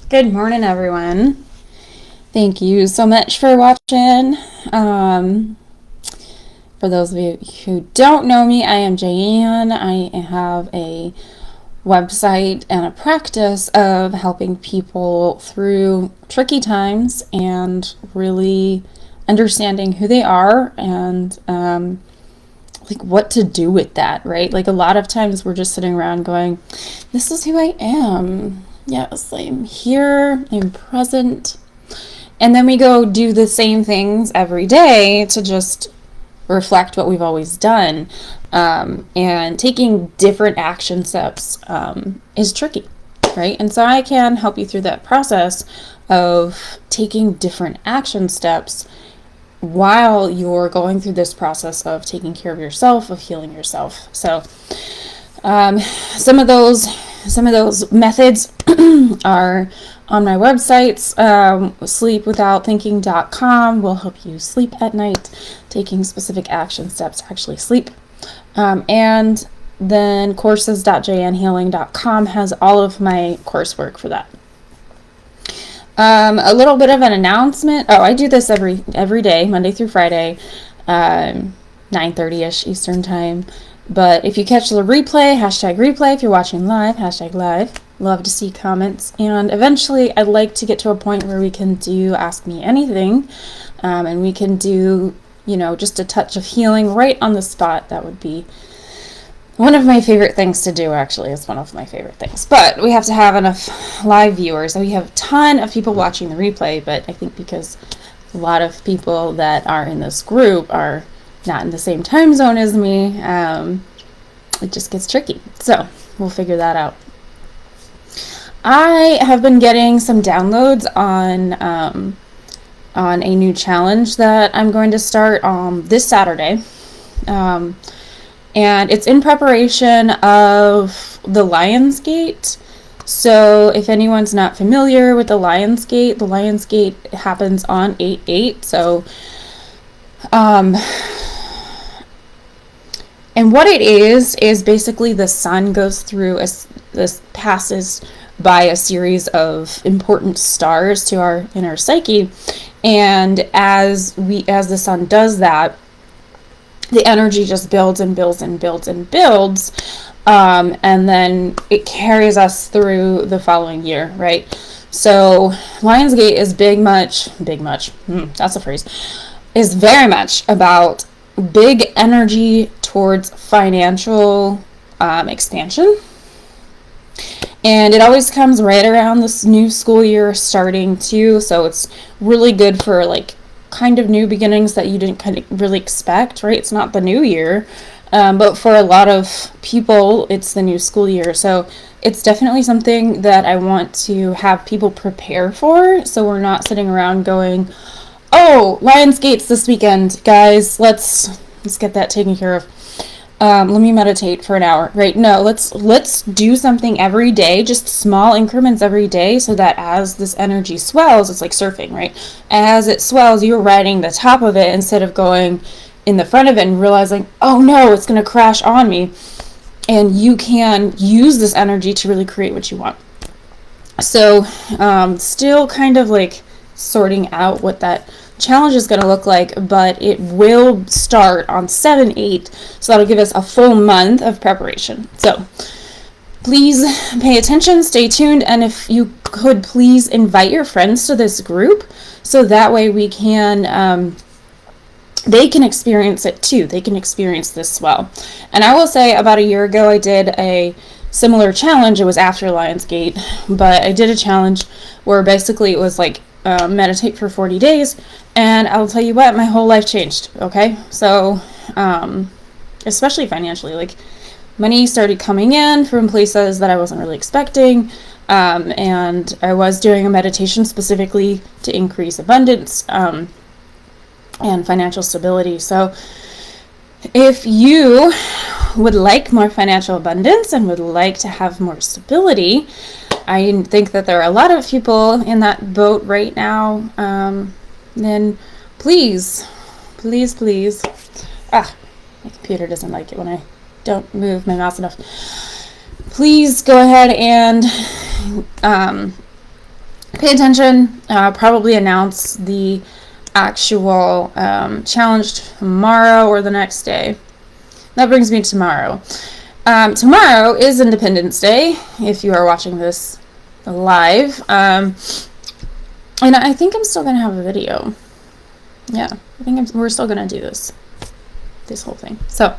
Good morning, everyone. Thank you so much for watching. For those of you who don't know me, I am Jayanne. I have a website and a practice of helping people through tricky times and really understanding who they are and like what to do with that, right? Like a lot of times we're just sitting around going, this is who I am. Yes, I'm here, I'm present. And then we go do the same things every day to just reflect what we've always done. And taking different action steps is tricky, right? And so I can help you through that process of taking different action steps while you're going through this process of taking care of yourself, of healing yourself. So some of those methods are on my websites. Sleepwithoutthinking.com will help you sleep at night, taking specific action steps to actually sleep. And then courses.janhealing.com has all of my coursework for that. A little bit of an announcement. Oh, I do this every day, Monday through Friday, 9:30ish Eastern time. But if you catch the replay, #replay. If you're watching live, #live. Love to see comments. And eventually, I'd like to get to a point where we can do Ask Me Anything. And we can do, just a touch of healing right on the spot. That would be one of my favorite things to do, actually. It's one of my favorite things. But we have to have enough live viewers. So we have a ton of people watching the replay, but I think because a lot of people that are in this group are not in the same time zone as me, it just gets tricky. So we'll figure that out. I have been getting some downloads on a new challenge that I'm going to start this Saturday. And it's in preparation of the Lionsgate. So if anyone's not familiar with the Lionsgate happens on 8/8. So, and what it is basically the sun goes through passes by a series of important stars to our inner psyche, and as the sun does that, the energy just builds and builds and builds and builds, and then it carries us through the following year, right? So Lionsgate is that's a phrase, is very much about big energy towards financial expansion. And it always comes right around this new school year starting too, so it's really good for like kind of new beginnings that you didn't kind of really expect, right? It's not the new year, but for a lot of people, it's the new school year. So it's definitely something that I want to have people prepare for, so we're not sitting around going, oh, Lionsgate's this weekend, guys, let's get that taken care of. Let me meditate for an hour, right? No, let's do something every day, just small increments every day, so that as this energy swells, it's like surfing, right? As it swells, you're riding the top of it instead of going in the front of it and realizing, oh no, it's going to crash on me. And you can use this energy to really create what you want. So, still kind of like sorting out what that challenge is going to look like, but it will start on 7/8, so that'll give us a full month of preparation. So please pay attention, stay tuned, and if you could please invite your friends to this group, so that way we can they can experience it too. They can experience this as well. And I will say, about a year ago I did a similar challenge. It was after Lionsgate, but I did a challenge where basically it was like meditate for 40 days, and I'll tell you what, my whole life changed. Okay, so especially financially, like money started coming in from places that I wasn't really expecting, and I was doing a meditation specifically to increase abundance and financial stability. So if you would like more financial abundance and would like to have more stability, I think that there are a lot of people in that boat right now. Then please. My computer doesn't like it when I don't move my mouse enough. Please go ahead and pay attention. Probably announce the actual challenge tomorrow or the next day. That brings me to tomorrow. Tomorrow is Independence Day, if you are watching this live. And I think I'm still going to have a video. Yeah, I think we're still going to do this whole thing. So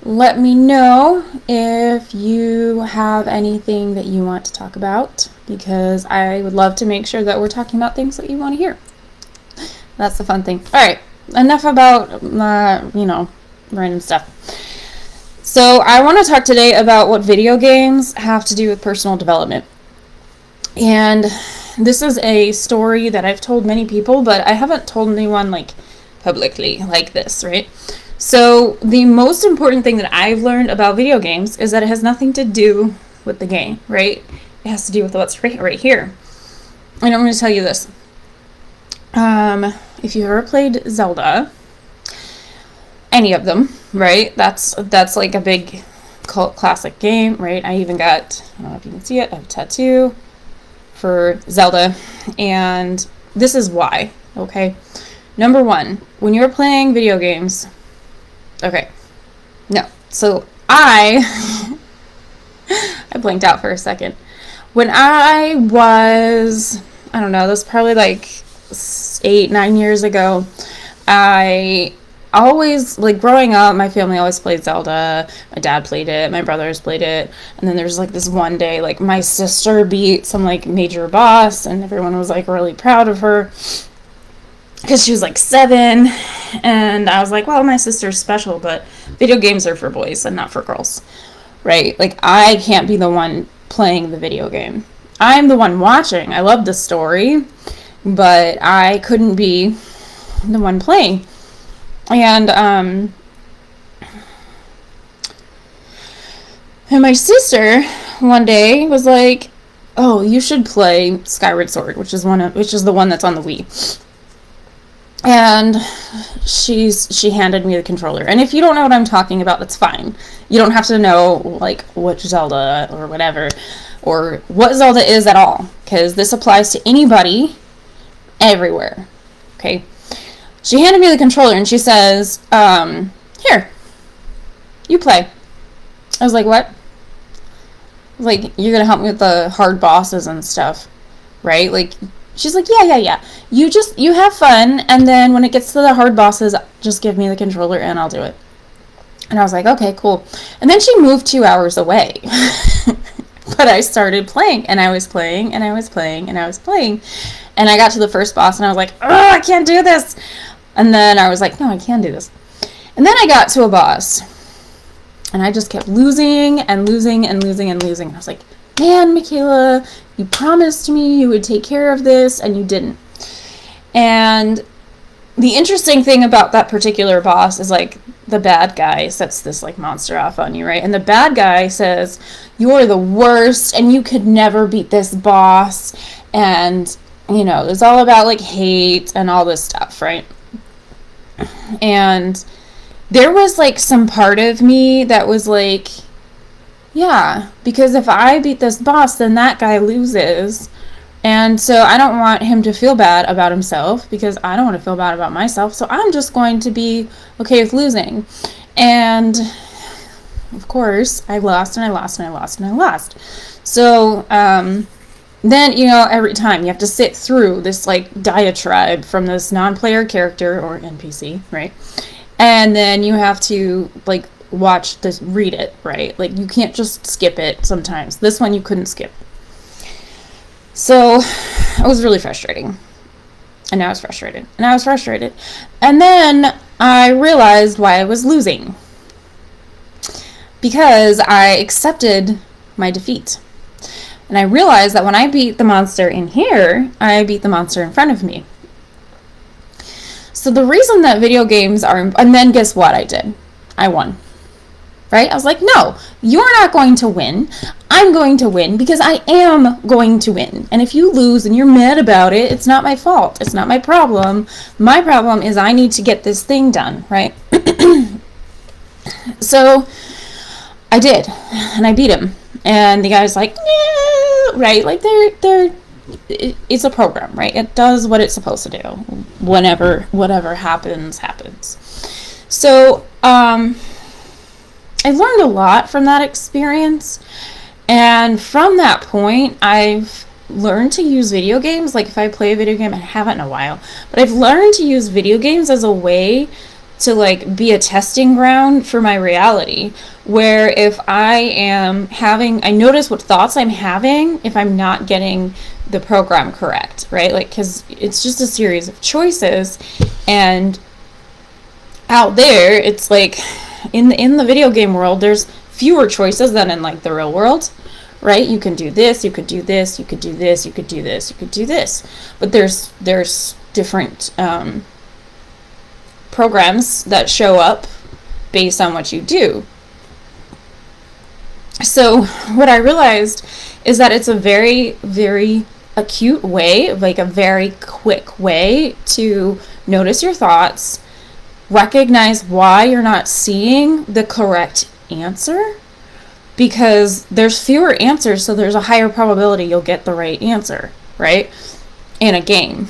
let me know if you have anything that you want to talk about, because I would love to make sure that we're talking about things that you want to hear. That's the fun thing. All right, enough about, random stuff. So I want to talk today about what video games have to do with personal development. And this is a story that I've told many people, but I haven't told anyone like publicly like this, right? So the most important thing that I've learned about video games is that it has nothing to do with the game, right? It has to do with what's right here. And I'm going to tell you this. If you've ever played Zelda, any of them, right? That's like a big cult classic game, right? I even got, I don't know if you can see it, I have a tattoo for Zelda, and this is why, okay? Number one, when you're playing video games, okay, no, so I blanked out for a second. When I was, I don't know, this was probably like 8-9 years ago, I always, like, growing up, my family always played Zelda. My dad played it, my brothers played it, and then there's like this one day, like, my sister beat some like major boss, and everyone was like really proud of her because she was like 7, and I was like, well, my sister's special, but video games are for boys and not for girls, right? Like, I can't be the one playing the video game. I'm the one watching. I love the story, but I couldn't be the one playing. And my sister one day was like, "Oh, you should play Skyward Sword, which is the one that's on the Wii." And she handed me the controller. And if you don't know what I'm talking about, that's fine. You don't have to know like which Zelda or whatever, or what Zelda is at all, because this applies to anybody, everywhere. Okay. She handed me the controller and she says, here, you play. I was like, what? Like, you're going to help me with the hard bosses and stuff, right? Like, she's like, yeah. You have fun, and then when it gets to the hard bosses, just give me the controller and I'll do it. And I was like, okay, cool. And then she moved 2 hours away. But I started playing, and I was playing, and I was playing, and I was playing. And I got to the first boss, and I was like, oh, I can't do this. And then I was like, no, I can do this. And then I got to a boss, and I just kept losing and losing and losing and losing. And I was like, man, Michaela, you promised me you would take care of this, and you didn't. And the interesting thing about that particular boss is, like, the bad guy sets this, like, monster off on you, right? And the bad guy says, you're the worst, and you could never beat this boss. And, you know, it's all about, like, hate and all this stuff, right? And there was, like, some part of me that was like, yeah, because if I beat this boss, then that guy loses. And so I don't want him to feel bad about himself, because I don't want to feel bad about myself. So I'm just going to be okay with losing. And of course, I lost and I lost and I lost and I lost. So then, you know, every time you have to sit through this, like, diatribe from this non-player character or NPC, right? And then you have to, like, read it, right? Like, you can't just skip it sometimes. This one you couldn't skip. So it was really frustrating. And I was frustrated. And I was frustrated. And then I realized why I was losing. Because I accepted my defeat. And I realized that when I beat the monster in here, I beat the monster in front of me. So the reason that video games are... And then guess what I did? I won. Right? I was like, no, you're not going to win. I'm going to win because I am going to win. And if you lose and you're mad about it, it's not my fault. It's not my problem. My problem is I need to get this thing done, right? So I did. And I beat him. And the guy's like, yeah, right? Like, they're it's a program, right? It does what it's supposed to do. Whatever happens. So I learned a lot from that experience, and from that point I've learned to use video games. Like if I play a video game, I haven't in a while, but I've learned to use video games as a way to like be a testing ground for my reality, where if I notice what thoughts I'm having if I'm not getting the program correct, right? Like, because it's just a series of choices, and out there it's like in the video game world there's fewer choices than in like the real world, right? You can do this, you could do this, you could do this, you could do this, you could do this, but there's different programs that show up based on what you do. So what I realized is that it's a very, very acute way, like a very quick way to notice your thoughts, recognize why you're not seeing the correct answer, because there's fewer answers, so there's a higher probability you'll get the right answer, right? In a game.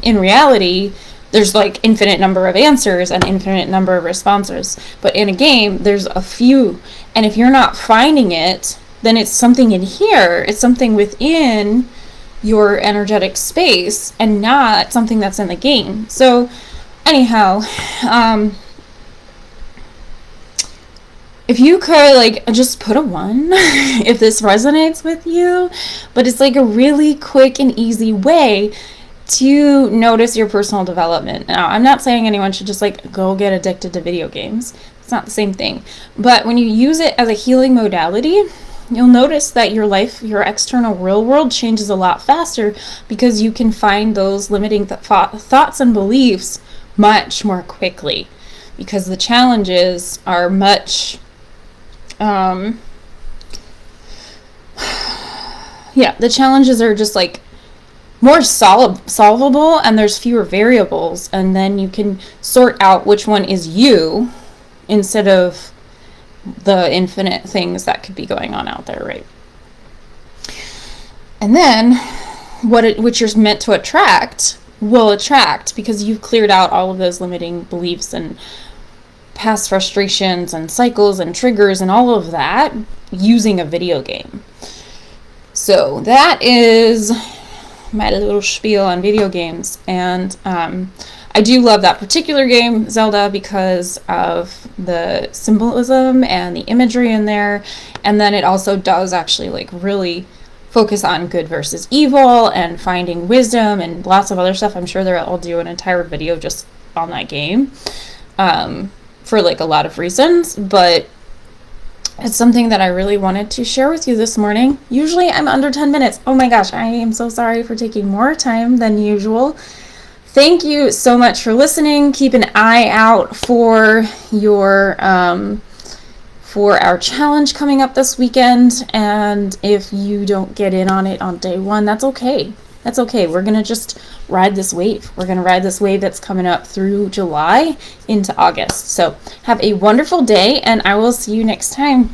In reality, there's like infinite number of answers and infinite number of responses, but in a game there's a few, and if you're not finding it, then it's something in here, it's something within your energetic space and not something that's in the game. So anyhow, if you could like just put a 1 if this resonates with you, but it's like a really quick and easy way to notice your personal development. Now, I'm not saying anyone should just like go get addicted to video games. It's not the same thing. But when you use it as a healing modality, you'll notice that your life, your external real world changes a lot faster, because you can find those limiting thoughts and beliefs much more quickly, because the challenges are much the challenges are just like more solvable, and there's fewer variables, and then you can sort out which one is you instead of the infinite things that could be going on out there, right? And then what you're meant to attract will attract, because you've cleared out all of those limiting beliefs and past frustrations and cycles and triggers and all of that using a video game. So that is my little spiel on video games, and I do love that particular game, Zelda, because of the symbolism and the imagery in there, and then it also does actually like really focus on good versus evil and finding wisdom and lots of other stuff. I'm sure I'll do an entire video just on that game for like a lot of reasons, but it's something that I really wanted to share with you this morning. Usually I'm under 10 minutes. Oh my gosh, I am so sorry for taking more time than usual. Thank you so much for listening. Keep an eye out for for our challenge coming up this weekend. And if you don't get in on it on day 1, that's okay. That's okay. We're going to just ride this wave. We're going to ride this wave that's coming up through July into August. So have a wonderful day, and I will see you next time.